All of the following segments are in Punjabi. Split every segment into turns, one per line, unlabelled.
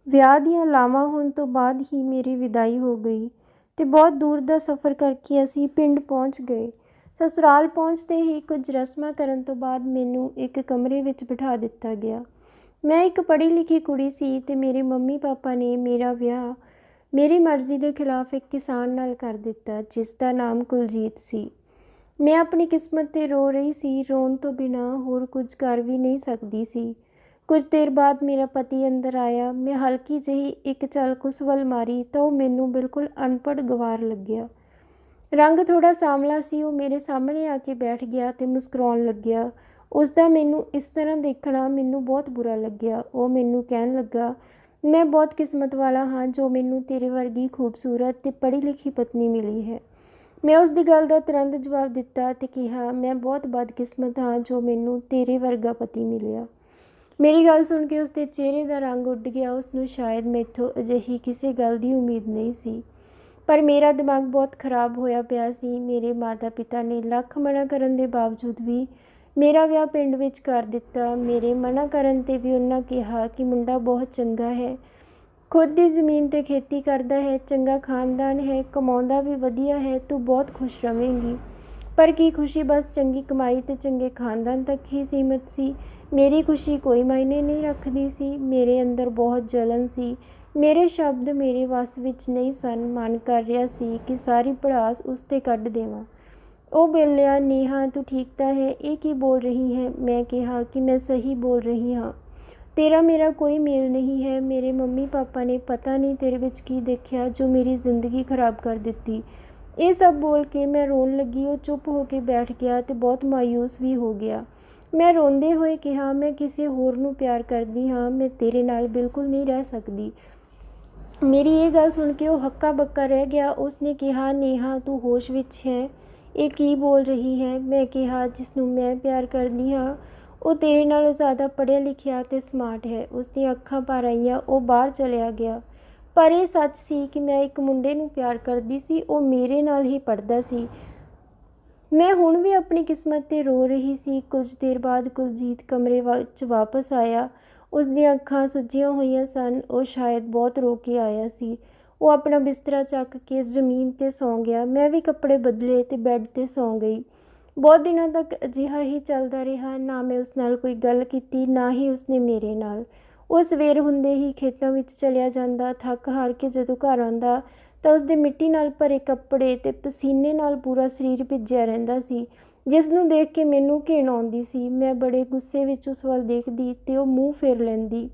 ਵਿਆਹ ਦੀਆਂ ਲਾਵਾਂ ਹੋਣ ਤੋਂ ਬਾਅਦ ਹੀ ਮੇਰੀ ਵਿਦਾਈ ਹੋ ਗਈ ਤੇ ਬਹੁਤ ਦੂਰ ਦਾ ਸਫ਼ਰ ਕਰਕੇ ਅਸੀਂ ਪਿੰਡ ਪਹੁੰਚ ਗਏ। ਸਸੁਰਾਲ ਪਹੁੰਚਦੇ ਹੀ ਕੁਝ ਰਸਮਾਂ ਕਰਨ ਤੋਂ ਬਾਅਦ ਮੈਨੂੰ ਇੱਕ ਕਮਰੇ ਵਿੱਚ ਬਿਠਾ ਦਿੱਤਾ ਗਿਆ। ਮੈਂ ਇੱਕ ਪੜ੍ਹੀ ਲਿਖੀ ਕੁੜੀ ਸੀ ਤੇ ਮੇਰੇ ਮੰਮੀ ਪਾਪਾ ਨੇ ਮੇਰਾ ਵਿਆਹ ਮੇਰੀ ਮਰਜ਼ੀ ਦੇ ਖਿਲਾਫ ਇੱਕ ਕਿਸਾਨ ਨਾਲ ਕਰ ਦਿੱਤਾ, ਜਿਸ ਦਾ ਨਾਮ ਕੁਲਜੀਤ ਸੀ। ਮੈਂ ਆਪਣੀ ਕਿਸਮਤ 'ਤੇ ਰੋ ਰਹੀ ਸੀ। ਰੋਣ ਤੋਂ ਬਿਨਾਂ ਹੋਰ ਕੁਝ ਕਰ ਵੀ ਨਹੀਂ ਸਕਦੀ ਸੀ। ਕੁਝ ਦੇਰ ਬਾਅਦ ਮੇਰਾ ਪਤੀ ਅੰਦਰ ਆਇਆ। ਮੈਂ ਹਲਕੀ ਜਿਹੀ ਇੱਕ ਝਲਕ ਉਸ ਵੱਲ ਮਾਰੀ ਤਾਂ ਉਹ ਮੈਨੂੰ ਬਿਲਕੁਲ ਅਨਪੜ੍ਹ ਗਵਾਰ ਲੱਗਿਆ। ਰੰਗ ਥੋੜ੍ਹਾ ਸਾਂਵਲਾ ਸੀ। ਉਹ ਮੇਰੇ ਸਾਹਮਣੇ ਆ ਕੇ ਬੈਠ ਗਿਆ ਤੇ ਮੁਸਕਰਾਉਣ ਲੱਗਿਆ। ਉਸ ਦਾ ਮੈਨੂੰ ਇਸ ਤਰ੍ਹਾਂ ਦੇਖਣਾ ਮੈਨੂੰ ਬਹੁਤ ਬੁਰਾ ਲੱਗਿਆ। ਉਹ ਮੈਨੂੰ ਕਹਿਣ ਲੱਗਾ, ਮੈਂ ਬਹੁਤ ਕਿਸਮਤ ਵਾਲਾ ਹਾਂ ਜੋ ਮੈਨੂੰ ਤੇਰੇ ਵਰਗੀ ਖੂਬਸੂਰਤ ਤੇ ਪੜ੍ਹੀ ਲਿਖੀ ਪਤਨੀ ਮਿਲੀ ਹੈ। ਮੈਂ ਉਸ ਦੀ ਗੱਲ ਦਾ ਤੁਰੰਤ ਜਵਾਬ ਦਿੱਤਾ ਤੇ ਕਿਹਾ, ਮੈਂ ਬਹੁਤ ਬਦਕਿਸਮਤ ਹਾਂ ਜੋ ਮੈਨੂੰ ਤੇਰੇ ਵਰਗਾ ਪਤੀ ਮਿਲਿਆ। ਮੇਰੀ ਗੱਲ ਸੁਣ ਕੇ ਉਸਦੇ ਚਿਹਰੇ ਦਾ ਰੰਗ ਉੱਡ ਗਿਆ। ਉਸਨੂੰ ਸ਼ਾਇਦ ਮੈਥੋਂ ਅਜਿਹੀ ਕਿਸੇ ਗੱਲ ਦੀ ਉਮੀਦ ਨਹੀਂ ਸੀ, ਪਰ ਮੇਰਾ ਦਿਮਾਗ ਬਹੁਤ ਖਰਾਬ ਹੋਇਆ ਪਿਆ ਸੀ। ਮੇਰੇ ਮਾਤਾ ਪਿਤਾ ਨੇ ਲੱਖ ਮਨਾ ਕਰਨ ਦੇ ਬਾਵਜੂਦ ਵੀ ਮੇਰਾ ਵਿਆਹ ਪਿੰਡ ਵਿੱਚ ਕਰ ਦਿੱਤਾ। ਮੇਰੇ ਮਨਾ ਕਰਨ 'ਤੇ ਵੀ ਉਹਨਾਂ ਕਿਹਾ ਕਿ ਮੁੰਡਾ ਬਹੁਤ ਚੰਗਾ ਹੈ, ਖੁਦ ਦੀ ਜ਼ਮੀਨ 'ਤੇ ਖੇਤੀ ਕਰਦਾ ਹੈ, ਚੰਗਾ ਖਾਨਦਾਨ ਹੈ, ਕਮਾਉਂਦਾ ਵੀ ਵਧੀਆ ਹੈ, ਤੂੰ ਬਹੁਤ ਖੁਸ਼ ਰਵੇਂਗੀ। ਪਰ ਕੀ ਖੁਸ਼ੀ ਬਸ ਚੰਗੀ ਕਮਾਈ ਤੇ ਚੰਗੇ ਖਾਨਦਾਨ ਤੱਕ ਹੀ ਸੀਮਿਤ ਸੀ? ਮੇਰੀ ਖੁਸ਼ੀ ਕੋਈ ਮਾਇਨੇ ਨਹੀਂ ਰੱਖਦੀ ਸੀ। ਮੇਰੇ ਅੰਦਰ ਬਹੁਤ ਜਲਨ ਸੀ। ਮੇਰੇ ਸ਼ਬਦ ਮੇਰੇ ਵੱਸ ਵਿੱਚ ਨਹੀਂ ਸਨ। ਮਨ ਕਰ ਰਿਹਾ ਸੀ ਕਿ ਸਾਰੀ ਭੜਾਸ ਉਸ 'ਤੇ ਕੱਢ ਦੇਵਾਂ। ਉਹ ਬੋਲਿਆ, ਨੇਹਾ ਤੂੰ ਠੀਕ ਤਾਂ ਹੈ? ਇਹ ਕੀ ਬੋਲ ਰਹੀ ਹੈ? ਮੈਂ ਕਿਹਾ ਕਿ ਮੈਂ ਸਹੀ ਬੋਲ ਰਹੀ ਹਾਂ। ਤੇਰਾ ਮੇਰਾ ਕੋਈ ਮੇਲ ਨਹੀਂ ਹੈ। ਮੇਰੇ ਮੰਮੀ ਪਾਪਾ ਨੇ ਪਤਾ ਨਹੀਂ ਤੇਰੇ ਵਿੱਚ ਕੀ ਦੇਖਿਆ ਜੋ ਮੇਰੀ ਜ਼ਿੰਦਗੀ ਖਰਾਬ ਕਰ ਦਿੱਤੀ। ਇਹ ਸਭ ਬੋਲ ਕੇ ਮੈਂ ਰੋਣ ਲੱਗੀ। ਉਹ ਚੁੱਪ ਹੋ ਕੇ ਬੈਠ ਗਿਆ ਤੇ ਬਹੁਤ ਮਾਯੂਸ ਵੀ ਹੋ ਗਿਆ। ਮੈਂ ਰੋਂਦੇ ਹੋਏ ਕਿਹਾ, ਮੈਂ ਕਿਸੇ ਹੋਰ ਨੂੰ ਪਿਆਰ ਕਰਦੀ ਹਾਂ, ਮੈਂ ਤੇਰੇ ਨਾਲ ਬਿਲਕੁਲ ਨਹੀਂ ਰਹਿ ਸਕਦੀ। ਮੇਰੀ ਇਹ ਗੱਲ ਸੁਣ ਕੇ ਉਹ ਹੱਕਾ ਬੱਕਾ ਰਹਿ ਗਿਆ। ਉਸਨੇ ਕਿਹਾ, ਨੇਹਾ ਤੂੰ ਹੋਸ਼ ਵਿੱਚ ਹੈ? ਇਹ ਕੀ ਬੋਲ ਰਹੀ ਹੈ? ਮੈਂ ਕਿਹਾ, ਜਿਸ ਨੂੰ ਮੈਂ ਪਿਆਰ ਕਰਦੀ ਹਾਂ ਉਹ ਤੇਰੇ ਨਾਲੋਂ ਜ਼ਿਆਦਾ ਪੜ੍ਹਿਆ ਲਿਖਿਆ ਤੇ ਸਮਾਰਟ ਹੈ। ਉਸਦੀਆਂ ਅੱਖਾਂ ਭਰ ਆਈਆਂ। ਉਹ ਬਾਹਰ ਚਲਿਆ ਗਿਆ। ਪਰ ਇਹ ਸੱਚ ਸੀ ਕਿ ਮੈਂ ਇੱਕ ਮੁੰਡੇ ਨੂੰ ਪਿਆਰ ਕਰਦੀ ਸੀ। ਉਹ ਮੇਰੇ ਨਾਲ ਹੀ ਪੜ੍ਹਦਾ ਸੀ। ਮੈਂ ਹੁਣ ਵੀ ਆਪਣੀ ਕਿਸਮਤ 'ਤੇ ਰੋ ਰਹੀ ਸੀ। ਕੁਝ ਦੇਰ ਬਾਅਦ ਕੁਲਜੀਤ ਕਮਰੇ ਵਿੱਚ ਵਾਪਸ ਆਇਆ। ਉਸ ਦੀਆਂ ਅੱਖਾਂ ਸੁੱਜੀਆਂ ਹੋਈਆਂ ਸਨ। ਉਹ ਸ਼ਾਇਦ ਬਹੁਤ ਰੋ ਕੇ ਆਇਆ ਸੀ। ਉਹ ਆਪਣਾ ਬਿਸਤਰਾ ਚੱਕ ਕੇ ਜ਼ਮੀਨ 'ਤੇ ਸੌਂ ਗਿਆ। ਮੈਂ ਵੀ ਕੱਪੜੇ ਬਦਲੇ ਤੇ ਬੈੱਡ 'ਤੇ ਸੌਂ ਗਈ। ਬਹੁਤ ਦਿਨਾਂ ਤੱਕ ਅਜਿਹਾ ਹੀ ਚੱਲਦਾ ਰਿਹਾ। ਨਾ ਮੈਂ ਉਸ ਨਾਲ ਕੋਈ ਗੱਲ ਕੀਤੀ, ਨਾ ਹੀ ਉਸਨੇ ਮੇਰੇ ਨਾਲ। ਉਹ ਸਵੇਰ ਹੁੰਦੇ ਹੀ ਖੇਤਾਂ ਵਿੱਚ ਚਲਿਆ ਜਾਂਦਾ। ਥੱਕ ਹਾਰ ਕੇ ਜਦੋਂ ਘਰ ਆਉਂਦਾ ਤਾਂ ਉਸਦੇ ਮਿੱਟੀ ਨਾਲ ਭਰੇ ਕੱਪੜੇ ਤੇ ਪਸੀਨੇ ਨਾਲ ਪੂਰਾ ਸਰੀਰ ਭਿੱਜਿਆ ਰਹਿੰਦਾ ਸੀ, ਜਿਸ ਨੂੰ ਦੇਖ ਕੇ ਮੈਨੂੰ ਘਿਣ ਆਉਂਦੀ ਸੀ। ਮੈਂ ਬੜੇ ਗੁੱਸੇ ਵਿੱਚ ਉਸ ਵੱਲ ਦੇਖਦੀ ਤੇ ਉਹ ਮੂੰਹ ਫੇਰ ਲੈਂਦੀ।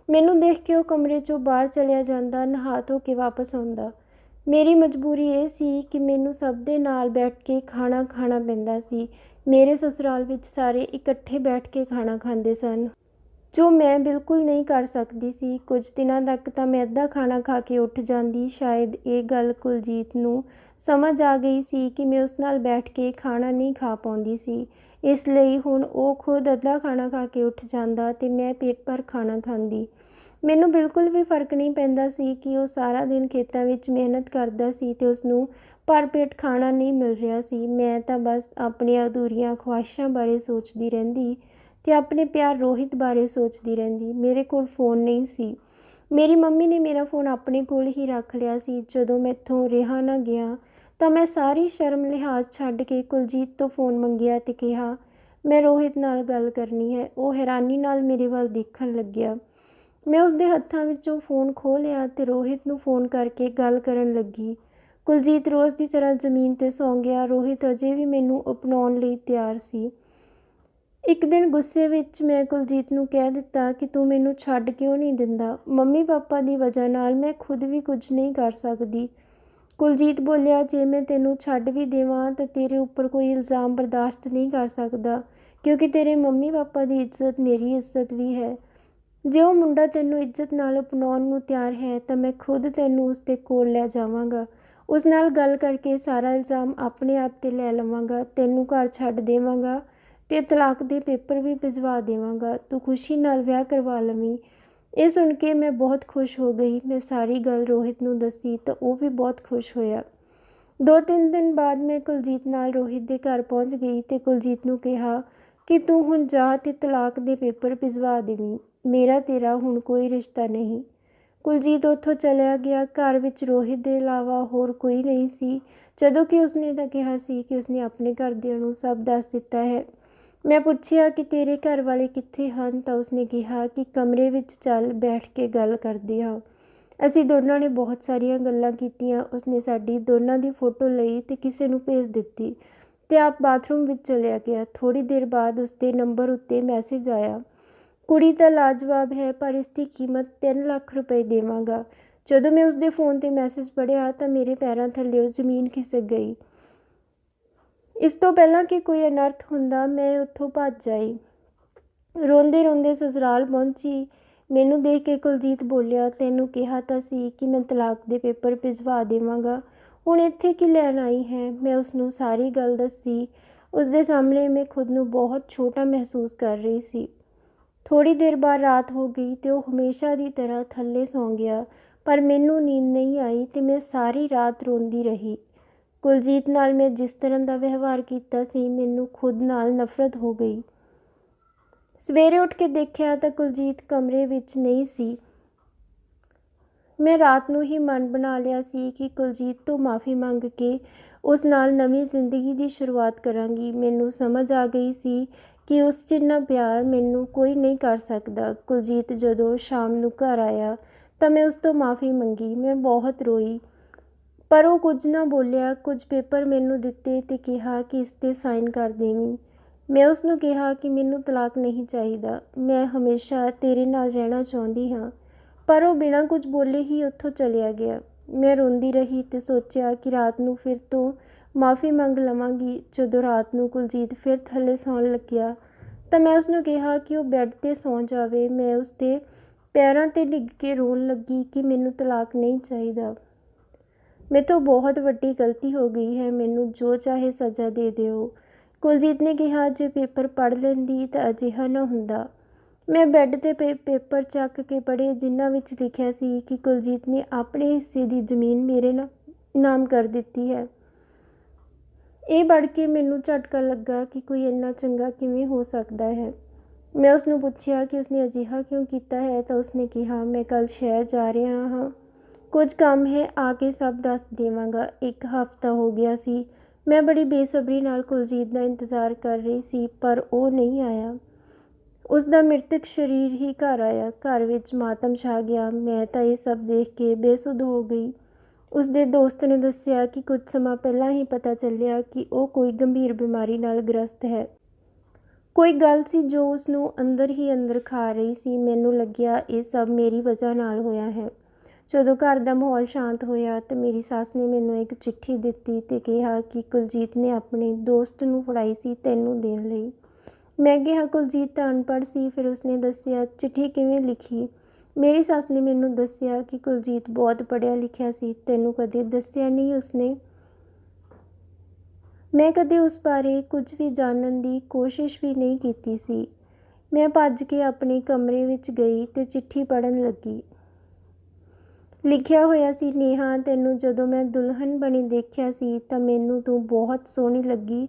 ਮੈਨੂੰ ਦੇਖ ਕੇ ਉਹ ਕਮਰੇ 'ਚੋਂ ਬਾਹਰ ਚਲਿਆ ਜਾਂਦਾ, ਨਹਾ ਧੋ ਕੇ ਵਾਪਸ ਆਉਂਦਾ। ਮੇਰੀ ਮਜਬੂਰੀ ਇਹ ਸੀ ਕਿ ਮੈਨੂੰ ਸਭ ਦੇ ਨਾਲ ਬੈਠ ਕੇ ਖਾਣਾ ਖਾਣਾ ਪੈਂਦਾ ਸੀ। ਮੇਰੇ ਸਸੁਰਾਲ ਵਿੱਚ ਸਾਰੇ ਇਕੱਠੇ ਬੈਠ ਕੇ ਖਾਣਾ ਖਾਂਦੇ ਸਨ, ਜੋ ਮੈਂ ਬਿਲਕੁਲ ਨਹੀਂ ਕਰ ਸਕਦੀ ਸੀ। ਕੁਝ ਦਿਨਾਂ ਤੱਕ ਤਾਂ ਮੈਂ ਅੱਧਾ ਖਾਣਾ ਖਾ ਕੇ ਉੱਠ ਜਾਂਦੀ। ਸ਼ਾਇਦ ਇਹ ਗੱਲ ਕੁਲਜੀਤ ਨੂੰ ਸਮਝ ਆ ਗਈ ਸੀ ਕਿ ਮੈਂ ਉਸ ਨਾਲ ਬੈਠ ਕੇ ਖਾਣਾ ਨਹੀਂ ਖਾ ਪਾਉਂਦੀ ਸੀ। ਇਸ ਲਈ ਹੁਣ ਉਹ ਖੁਦ ਅੱਧਾ ਖਾਣਾ ਖਾ ਕੇ ਉੱਠ ਜਾਂਦਾ ਤੇ ਮੈਂ ਪੇਟ ਭਰ ਖਾਣਾ ਖਾਂਦੀ। ਮੈਨੂੰ ਬਿਲਕੁਲ ਵੀ ਫਰਕ ਨਹੀਂ ਪੈਂਦਾ ਸੀ ਕਿ ਉਹ ਸਾਰਾ ਦਿਨ ਖੇਤਾਂ ਵਿੱਚ ਮਿਹਨਤ ਕਰਦਾ ਸੀ ਤੇ ਉਸਨੂੰ ਭਰ ਪੇਟ ਖਾਣਾ ਨਹੀਂ ਮਿਲ ਰਿਹਾ ਸੀ। ਮੈਂ ਤਾਂ ਬਸ ਆਪਣੀਆਂ ਅਧੂਰੀਆਂ ਖੁਆਇਸ਼ਾਂ ਬਾਰੇ ਸੋਚਦੀ ਰਹਿੰਦੀ ਤੇ ਆਪਣੇ ਪਿਆਰ ਰੋਹਿਤ ਬਾਰੇ ਸੋਚਦੀ ਰਹਿੰਦੀ। ਮੇਰੇ ਕੋਲ ਫ਼ੋਨ ਨਹੀਂ ਸੀ। ਮੇਰੀ ਮੰਮੀ ਨੇ ਮੇਰਾ ਫ਼ੋਨ ਆਪਣੇ ਕੋਲ ਹੀ ਰੱਖ ਲਿਆ ਸੀ। ਜਦੋਂ ਮੈਥੋਂ ਰਿਹਾ ਨਾ ਗਿਆ ਤਾਂ ਮੈਂ ਸਾਰੀ ਸ਼ਰਮ ਲਿਹਾਜ਼ ਛੱਡ ਕੇ ਕੁਲਜੀਤ ਤੋਂ ਫ਼ੋਨ ਮੰਗਿਆ ਤੇ ਕਿਹਾ, ਮੈਂ ਰੋਹਿਤ ਨਾਲ ਗੱਲ ਕਰਨੀ ਹੈ। ਉਹ ਹੈਰਾਨੀ ਨਾਲ ਮੇਰੇ ਵੱਲ ਦੇਖਣ ਲੱਗਿਆ। ਮੈਂ ਉਸਦੇ ਹੱਥਾਂ ਵਿੱਚੋਂ ਫ਼ੋਨ ਖੋਹ ਲਿਆ ਤੇ ਰੋਹਿਤ ਨੂੰ ਫ਼ੋਨ ਕਰਕੇ ਗੱਲ ਕਰਨ ਲੱਗੀ। ਕੁਲਜੀਤ ਰੋਜ਼ ਦੀ ਤਰ੍ਹਾਂ ਜ਼ਮੀਨ 'ਤੇ ਸੌਂ ਗਿਆ। ਰੋਹਿਤ ਅਜੇ ਵੀ ਮੈਨੂੰ ਅਪਣਾਉਣ ਲਈ ਤਿਆਰ ਸੀ। ਇੱਕ ਦਿਨ ਗੁੱਸੇ ਵਿੱਚ ਮੈਂ ਕੁਲਜੀਤ ਨੂੰ ਕਹਿ ਦਿੱਤਾ ਕਿ ਤੂੰ ਮੈਨੂੰ ਛੱਡ ਕਿਉਂ ਨਹੀਂ ਦਿੰਦਾ? ਮੰਮੀ ਪਾਪਾ ਦੀ ਵਜ੍ਹਾ ਨਾਲ ਮੈਂ ਖੁਦ ਵੀ ਕੁਝ ਨਹੀਂ ਕਰ ਸਕਦੀ। ਕੁਲਜੀਤ ਬੋਲਿਆ, ਜੇ ਮੈਂ ਤੈਨੂੰ ਛੱਡ ਵੀ ਦੇਵਾਂ ਤਾਂ ਤੇਰੇ ਉੱਪਰ ਕੋਈ ਇਲਜ਼ਾਮ ਬਰਦਾਸ਼ਤ ਨਹੀਂ ਕਰ ਸਕਦਾ, ਕਿਉਂਕਿ ਤੇਰੇ ਮੰਮੀ ਪਾਪਾ ਦੀ ਇੱਜ਼ਤ ਮੇਰੀ ਇੱਜ਼ਤ ਵੀ ਹੈ। ਜੇ ਉਹ ਮੁੰਡਾ ਤੈਨੂੰ ਇੱਜ਼ਤ ਨਾਲ ਅਪਣਾਉਣ ਨੂੰ ਤਿਆਰ ਹੈ ਤਾਂ ਮੈਂ ਖੁਦ ਤੈਨੂੰ ਉਸਦੇ ਕੋਲ ਲੈ ਜਾਵਾਂਗਾ। ਉਸ ਨਾਲ ਗੱਲ ਕਰਕੇ ਸਾਰਾ ਇਲਜ਼ਾਮ ਆਪਣੇ ਆਪ 'ਤੇ ਲੈ ਲਵਾਂਗਾ। ਤੈਨੂੰ ਘਰ ਛੱਡ ਦੇਵਾਂਗਾ ਤੇ ਤਲਾਕ ਦੇ ਪੇਪਰ ਵੀ ਭਿਜਵਾ ਦੇਵਾਂਗਾ। ਤੂੰ ਖੁਸ਼ੀ ਨਾਲ ਵਿਆਹ ਕਰਵਾ ਲਵੀਂ। ਇਹ ਸੁਣ ਕੇ ਮੈਂ ਬਹੁਤ ਖੁਸ਼ ਹੋ ਗਈ। ਮੈਂ ਸਾਰੀ ਗੱਲ ਰੋਹਿਤ ਨੂੰ ਦੱਸੀ ਤਾਂ ਉਹ ਵੀ ਬਹੁਤ ਖੁਸ਼ ਹੋਇਆ। 2-3 ਦਿਨ ਬਾਅਦ ਮੈਂ ਕੁਲਜੀਤ ਨਾਲ ਰੋਹਿਤ ਦੇ ਘਰ ਪਹੁੰਚ ਗਈ ਤੇ ਕੁਲਜੀਤ ਨੂੰ ਕਿਹਾ ਕਿ ਤੂੰ ਹੁਣ ਜਾ ਤੇ ਤਲਾਕ ਦੇ ਪੇਪਰ ਭਿਜਵਾ ਦੇਵੀਂ। ਮੇਰਾ ਤੇਰਾ ਹੁਣ ਕੋਈ ਰਿਸ਼ਤਾ ਨਹੀਂ। ਕੁਲਜੀਤ ਉੱਥੋਂ ਚਲਿਆ ਗਿਆ। ਘਰ ਵਿੱਚ ਰੋਹਿਤ ਦੇ ਇਲਾਵਾ ਹੋਰ ਕੋਈ ਨਹੀਂ ਸੀ, ਜਦੋਂ ਕਿ ਉਸਨੇ ਤਾਂ ਕਿਹਾ ਸੀ ਕਿ ਉਸਨੇ ਆਪਣੇ ਘਰਦਿਆਂ ਨੂੰ ਸਭ ਦੱਸ ਦਿੱਤਾ ਹੈ। ਮੈਂ ਪੁੱਛਿਆ ਕਿ ਤੇਰੇ ਘਰ ਵਾਲੇ ਕਿੱਥੇ ਹਨ, ਤਾਂ ਉਸਨੇ ਕਿਹਾ ਕਿ ਕਮਰੇ ਵਿੱਚ ਚੱਲ ਬੈਠ ਕੇ ਗੱਲ ਕਰਦੇ ਹਾਂ। ਅਸੀਂ ਦੋਨਾਂ ਨੇ ਬਹੁਤ ਸਾਰੀਆਂ ਗੱਲਾਂ ਕੀਤੀਆਂ। ਉਸਨੇ ਸਾਡੀ ਦੋਨਾਂ ਦੀ ਫੋਟੋ ਲਈ ਤੇ ਕਿਸੇ ਨੂੰ ਭੇਜ ਦਿੱਤੀ ਤੇ ਆਪ ਬਾਥਰੂਮ ਵਿੱਚ ਚਲਿਆ ਗਿਆ। ਥੋੜ੍ਹੀ ਦੇਰ ਬਾਅਦ ਉਸਦੇ ਨੰਬਰ ਉੱਤੇ ਮੈਸੇਜ ਆਇਆ, ਕੁੜੀ ਤਾਂ ਲਾਜਵਾਬ ਹੈ, ਪਰ ਇਸ ਦੀ ਕੀਮਤ 3 ਲੱਖ ਰੁਪਏ ਦੇਵਾਂਗਾ। ਜਦੋਂ ਮੈਂ ਉਸਦੇ ਫ਼ੋਨ 'ਤੇ ਮੈਸੇਜ ਪੜ੍ਹਿਆ ਤਾਂ ਮੇਰੇ ਪੈਰਾਂ ਥੱਲਿਓਂ ਜ਼ਮੀਨ ਖਿਸਕ ਗਈ। ਇਸ ਤੋਂ ਪਹਿਲਾਂ ਕਿ ਕੋਈ ਅਨਰਥ ਹੁੰਦਾ, ਮੈਂ ਉੱਥੋਂ ਭੱਜ ਆਈ। ਰੋਂਦੇ ਰੋਂਦੇ ਸਸੁਰਾਲ ਪਹੁੰਚੀ। ਮੈਨੂੰ ਦੇਖ ਕੇ ਕੁਲਜੀਤ ਬੋਲਿਆ, ਤੈਨੂੰ ਕਿਹਾ ਤਾਂ ਸੀ ਕਿ ਮੈਂ ਤਲਾਕ ਦੇ ਪੇਪਰ ਭਿਜਵਾ ਦੇਵਾਂਗਾ, ਹੁਣ ਇੱਥੇ ਕੀ ਲੈਣ ਆਈ ਹੈ। ਮੈਂ ਉਸਨੂੰ ਸਾਰੀ ਗੱਲ ਦੱਸੀ। ਉਸਦੇ ਸਾਹਮਣੇ ਮੈਂ ਖੁਦ ਨੂੰ ਬਹੁਤ ਛੋਟਾ ਮਹਿਸੂਸ ਕਰ ਰਹੀ ਸੀ। ਥੋੜ੍ਹੀ ਦੇਰ ਬਾਅਦ ਰਾਤ ਹੋ ਗਈ ਤੇ ਉਹ ਹਮੇਸ਼ਾ ਦੀ ਤਰ੍ਹਾਂ ਥੱਲੇ ਸੌਂ ਗਿਆ, ਪਰ ਮੈਨੂੰ ਨੀਂਦ ਨਹੀਂ ਆਈ ਤੇ ਮੈਂ ਸਾਰੀ ਰਾਤ ਰੋਂਦੀ ਰਹੀ। ਕੁਲਜੀਤ ਨਾਲ ਮੈਂ ਜਿਸ ਤਰ੍ਹਾਂ ਦਾ ਵਿਵਹਾਰ ਕੀਤਾ ਸੀ, ਮੈਨੂੰ ਖੁਦ ਨਾਲ ਨਫ਼ਰਤ ਹੋ ਗਈ। ਸਵੇਰੇ ਉੱਠ ਕੇ ਦੇਖਿਆ ਤਾਂ ਕੁਲਜੀਤ ਕਮਰੇ ਵਿੱਚ ਨਹੀਂ ਸੀ। ਮੈਂ ਰਾਤ ਨੂੰ ਹੀ ਮਨ ਬਣਾ ਲਿਆ ਸੀ ਕਿ ਕੁਲਜੀਤ ਤੋਂ ਮਾफ़ੀ ਮੰਗ ਕੇ ਉਸ ਨਾਲ ਨਵੀਂ ਜ਼ਿੰਦਗੀ ਦੀ ਸ਼ੁਰੂਆਤ ਕਰਾਂਗੀ। ਮੈਨੂੰ ਸਮਝ ਆ ਗਈ ਸੀ ਕਿ ਉਸ ਜਿੰਨਾ ਪਿਆਰ ਮੈਨੂੰ ਕੋਈ ਨਹੀਂ ਕਰ ਸਕਦਾ। ਕੁਲਜੀਤ ਜਦੋਂ ਸ਼ਾਮ ਨੂੰ ਘਰ ਆਇਆ ਤਾਂ ਮੈਂ ਉਸ ਤੋਂ ਮਾफ़ੀ ਮੰਗੀ। ਮੈਂ ਬਹੁਤ ਰੋਈ, ਪਰ ਉਹ ਕੁਝ ਨਾ ਬੋਲਿਆ। ਕੁਝ ਪੇਪਰ ਮੈਨੂੰ ਦਿੱਤੇ ਤੇ ਕਿਹਾ ਕਿ ਇਸ 'ਤੇ ਸਾਈਨ ਕਰ ਦੇਵੀਂ। ਮੈਂ ਉਸ ਨੂੰ ਕਿਹਾ ਕਿ ਮੈਨੂੰ ਤਲਾਕ ਨਹੀਂ ਚਾਹੀਦਾ, ਮੈਂ ਹਮੇਸ਼ਾ ਤੇਰੇ ਨਾਲ ਰਹਿਣਾ ਚਾਹੁੰਦੀ ਹਾਂ, ਪਰ ਉਹ ਬਿਨਾਂ ਕੁਝ ਬੋਲੇ ਹੀ ਉੱਥੋਂ ਚਲਿਆ ਗਿਆ। ਮੈਂ ਰੋਂਦੀ ਰਹੀ ਤੇ ਸੋਚਿਆ ਕਿ ਰਾਤ ਨੂੰ ਫਿਰ ਤੋਂ ਮਾफ़ੀ ਮੰਗ ਲਵਾਂਗੀ। ਜਦੋਂ ਰਾਤ ਨੂੰ ਕੁਲਜੀਤ ਫਿਰ ਥੱਲੇ ਸੌਣ ਲੱਗਿਆ ਤਾਂ ਮੈਂ ਉਸਨੂੰ ਕਿਹਾ ਕਿ ਉਹ ਬੈੱਡ 'ਤੇ ਸੌਂ ਜਾਵੇ। ਮੈਂ ਉਸਦੇ ਪੈਰਾਂ 'ਤੇ ਡਿੱਗ ਕੇ ਰੋਣ ਲੱਗੀ ਕਿ ਮੈਨੂੰ ਤਲਾਕ ਨਹੀਂ ਚਾਹੀਦਾ, ਮੇਰੇ ਤੋਂ ਬਹੁਤ ਵੱਡੀ ਗਲਤੀ ਹੋ ਗਈ ਹੈ, ਮੈਨੂੰ ਜੋ ਚਾਹੇ ਸਜ਼ਾ ਦੇ ਦਿਓ। ਕੁਲਜੀਤ ਨੇ ਕਿਹਾ, ਜੇ ਪੇਪਰ ਪੜ੍ਹ ਲੈਂਦੀ ਤਾਂ ਅਜਿਹਾ ਨਾ ਹੁੰਦਾ। ਮੈਂ ਬੈੱਡ 'ਤੇ ਪੇਪਰ ਚੱਕ ਕੇ ਪੜ੍ਹੇ, ਜਿਨ੍ਹਾਂ ਵਿੱਚ ਲਿਖਿਆ ਸੀ ਕਿ ਕੁਲਜੀਤ ਨੇ ਆਪਣੇ ਹਿੱਸੇ ਦੀ ਜ਼ਮੀਨ ਮੇਰੇ ਨਾਮ ਕਰ ਦਿੱਤੀ ਹੈ। ਇਹ ਪੜ੍ਹ ਕੇ ਮੈਨੂੰ ਝਟਕਾ ਲੱਗਾ ਕਿ ਕੋਈ ਇੰਨਾ ਚੰਗਾ ਕਿਵੇਂ ਹੋ ਸਕਦਾ ਹੈ। ਮੈਂ ਉਸਨੂੰ ਪੁੱਛਿਆ ਕਿ ਉਸਨੇ ਅਜਿਹਾ ਕਿਉਂ ਕੀਤਾ ਹੈ, ਤਾਂ ਉਸਨੇ ਕਿਹਾ, ਮੈਂ ਕੱਲ੍ਹ ਸ਼ਹਿਰ ਜਾ ਰਿਹਾ ਹਾਂ, ਕੁਝ ਕੰਮ ਹੈ, ਆ ਕੇ ਸਭ ਦੱਸ ਦੇਵਾਂਗਾ। 1 ਹਫ਼ਤਾ ਹੋ ਗਿਆ ਸੀ। ਮੈਂ ਬੜੀ ਬੇਸਬਰੀ ਨਾਲ ਕੁਲਜੀਤ ਦਾ ਇੰਤਜ਼ਾਰ ਕਰ ਰਹੀ ਸੀ, ਪਰ ਉਹ ਨਹੀਂ ਆਇਆ। ਉਸ ਦਾ ਮ੍ਰਿਤਕ ਸਰੀਰ ਹੀ ਘਰ ਆਇਆ। ਘਰ ਵਿੱਚ ਮਾਤਮ ਛਾ ਗਿਆ। ਮੈਂ ਤਾਂ ਇਹ ਸਭ ਦੇਖ ਕੇ ਬੇਸੁੱਧ ਹੋ ਗਈ। ਉਸਦੇ ਦੋਸਤ ਨੇ ਦੱਸਿਆ ਕਿ ਕੁਝ ਸਮਾਂ ਪਹਿਲਾਂ ਹੀ ਪਤਾ ਚੱਲਿਆ ਕਿ ਉਹ ਕੋਈ ਗੰਭੀਰ ਬਿਮਾਰੀ ਨਾਲ ਗ੍ਰਸਤ ਹੈ। ਕੋਈ ਗੱਲ ਸੀ ਜੋ ਉਸਨੂੰ ਅੰਦਰ ਹੀ ਅੰਦਰ ਖਾ ਰਹੀ ਸੀ। ਮੈਨੂੰ ਲੱਗਿਆ ਇਹ ਸਭ ਮੇਰੀ ਵਜ੍ਹਾ ਨਾਲ ਹੋਇਆ ਹੈ। ਜਦੋਂ ਘਰ ਦਾ ਮਾਹੌਲ ਸ਼ਾਂਤ ਹੋਇਆ ਤਾਂ ਮੇਰੀ ਸੱਸ ਨੇ ਮੈਨੂੰ ਇੱਕ ਚਿੱਠੀ ਦਿੱਤੀ ਤੇ ਕਿਹਾ ਕਿ ਕੁਲਜੀਤ ਨੇ ਆਪਣੇ ਦੋਸਤ ਨੂੰ ਫੜਾਈ ਸੀ ਤੈਨੂੰ ਦੇਣ ਲਈ। ਮੈਂ ਕਿਹਾ ਕੁਲਜੀਤ ਤਾਂ ਅਨਪੜ੍ਹ ਸੀ। ਫਿਰ ਉਸਨੇ ਦੱਸਿਆ, ਚਿੱਠੀ ਕਿਵੇਂ ਲਿਖੀ। ਮੇਰੀ ਸੱਸ ਨੇ ਮੈਨੂੰ ਦੱਸਿਆ ਕਿ ਕੁਲਜੀਤ ਬਹੁਤ ਪੜ੍ਹਿਆ ਲਿਖਿਆ ਸੀ। ਤੈਨੂੰ ਕਦੇ ਦੱਸਿਆ ਨਹੀਂ ਉਸਨੇ? ਮੈਂ ਕਦੇ ਉਸ ਬਾਰੇ ਕੁਝ ਵੀ ਜਾਣਨ ਦੀ ਕੋਸ਼ਿਸ਼ ਵੀ ਨਹੀਂ ਕੀਤੀ ਸੀ। ਮੈਂ ਭੱਜ ਕੇ ਆਪਣੇ ਕਮਰੇ ਵਿੱਚ ਗਈ ਤੇ ਚਿੱਠੀ ਪੜ੍ਹਨ ਲੱਗੀ। ਲਿਖਿਆ ਹੋਇਆ ਸੀ, ਨੇਹਾ, ਤੈਨੂੰ ਜਦੋਂ ਮੈਂ ਦੁਲਹਨ ਬਣੀ ਦੇਖਿਆ ਸੀ ਤਾਂ ਮੈਨੂੰ ਤੂੰ ਬਹੁਤ ਸੋਹਣੀ ਲੱਗੀ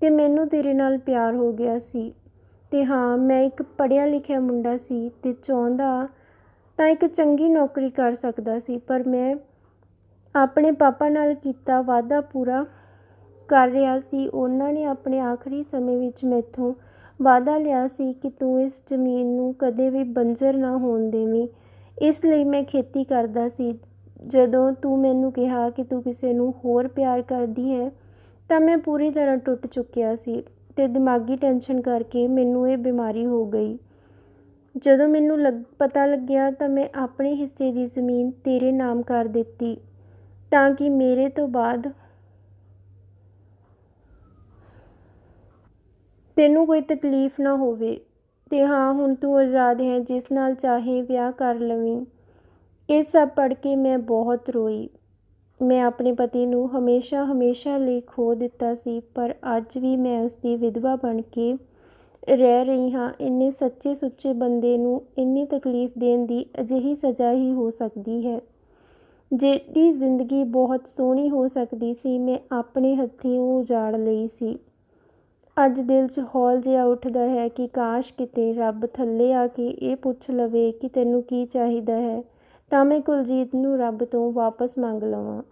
ਤੇ ਮੈਨੂੰ ਤੇਰੇ ਨਾਲ ਪਿਆਰ ਹੋ ਗਿਆ ਸੀ। ਤੇ ਹਾਂ, ਮੈਂ ਇੱਕ ਪੜ੍ਹਿਆ ਲਿਖਿਆ ਮੁੰਡਾ ਸੀ ਤੇ ਚਾਹੁੰਦਾ ਤਾਂ ਇੱਕ ਚੰਗੀ ਨੌਕਰੀ ਕਰ ਸਕਦਾ ਸੀ, ਪਰ ਮੈਂ ਆਪਣੇ ਪਾਪਾ ਨਾਲ ਕੀਤਾ ਵਾਅਦਾ ਪੂਰਾ ਕਰ ਰਿਹਾ ਸੀ। ਉਹਨਾਂ ਨੇ ਆਪਣੇ ਆਖਰੀ ਸਮੇਂ ਵਿੱਚ ਮੈਥੋਂ ਵਾਅਦਾ ਲਿਆ ਸੀ ਕਿ ਤੂੰ ਇਸ ਜ਼ਮੀਨ ਨੂੰ ਕਦੇ ਵੀ ਬੰਜਰ ਨਾ ਹੋਣ ਦੇਵੀਂ। ਇਸ ਲਈ ਮੈਂ ਖੇਤੀ ਕਰਦਾ ਸੀ। ਜਦੋਂ ਤੂੰ ਮੈਨੂੰ ਕਿਹਾ ਕਿ ਤੂੰ ਕਿਸੇ ਨੂੰ ਹੋਰ ਪਿਆਰ ਕਰਦੀ ਹੈ ਤਾਂ ਮੈਂ ਪੂਰੀ ਤਰ੍ਹਾਂ ਟੁੱਟ ਚੁੱਕਿਆ ਸੀ ਤੇ ਦਿਮਾਗੀ ਟੈਨਸ਼ਨ ਕਰਕੇ ਮੈਨੂੰ ਇਹ ਬਿਮਾਰੀ ਹੋ ਗਈ। ਜਦੋਂ ਮੈਨੂੰ ਪਤਾ ਲੱਗਿਆ ਤਾਂ ਮੈਂ ਆਪਣੇ ਹਿੱਸੇ ਦੀ ਜ਼ਮੀਨ ਤੇਰੇ ਨਾਮ ਕਰ ਦਿੱਤੀ ਤਾਂ ਕਿ ਮੇਰੇ ਤੋਂ ਬਾਅਦ ਤੈਨੂੰ ਕੋਈ ਤਕਲੀਫ ਨਾ ਹੋਵੇ। ਤੇ ਹਾਂ, ਹੁਣ ਤੂੰ ਆਜ਼ਾਦ ਹੈ, ਜਿਸ ਨਾਲ ਚਾਹੇ ਵਿਆਹ ਕਰ ਲਵੀਂ। ਇਹ ਸਭ ਪੜ੍ਹ ਕੇ ਮੈਂ ਬਹੁਤ ਰੋਈ। ਮੈਂ ਆਪਣੇ ਪਤੀ ਨੂੰ ਹਮੇਸ਼ਾ ਲਈ ਖੋ ਦਿੱਤਾ ਸੀ, ਪਰ ਅੱਜ ਵੀ ਮੈਂ ਉਸਦੀ ਵਿਧਵਾ ਬਣ ਕੇ ਰਹਿ ਰਹੀ ਹਾਂ। ਇੰਨੇ ਸੱਚੇ ਸੁੱਚੇ ਬੰਦੇ ਨੂੰ ਇੰਨੀ ਤਕਲੀਫ ਦੇਣ ਦੀ ਅਜਿਹੀ ਸਜ਼ਾ ਹੀ ਹੋ ਸਕਦੀ ਹੈ। ਜਿਹੜੀ ਜ਼ਿੰਦਗੀ ਬਹੁਤ ਸੋਹਣੀ ਹੋ ਸਕਦੀ ਸੀ, ਮੈਂ ਆਪਣੇ ਹੱਥੀਂ ਉਹ ਉਜਾੜ ਲਈ ਸੀ। ਅੱਜ ਦਿਲ 'ਚ ਹੌਲ ਜਿਹਾ ਉੱਠਦਾ ਹੈ ਕਿ ਕਾਸ਼ ਕਿਤੇ ਰੱਬ ਥੱਲੇ ਆ ਕੇ ਇਹ ਪੁੱਛ ਲਵੇ ਕਿ ਤੈਨੂੰ ਕੀ ਚਾਹੀਦਾ ਹੈ ਤਾਂ ਮੈਂ ਕੁਲਜੀਤ ਨੂੰ ਰੱਬ ਤੋਂ ਵਾਪਸ ਮੰਗ ਲਵਾਂ।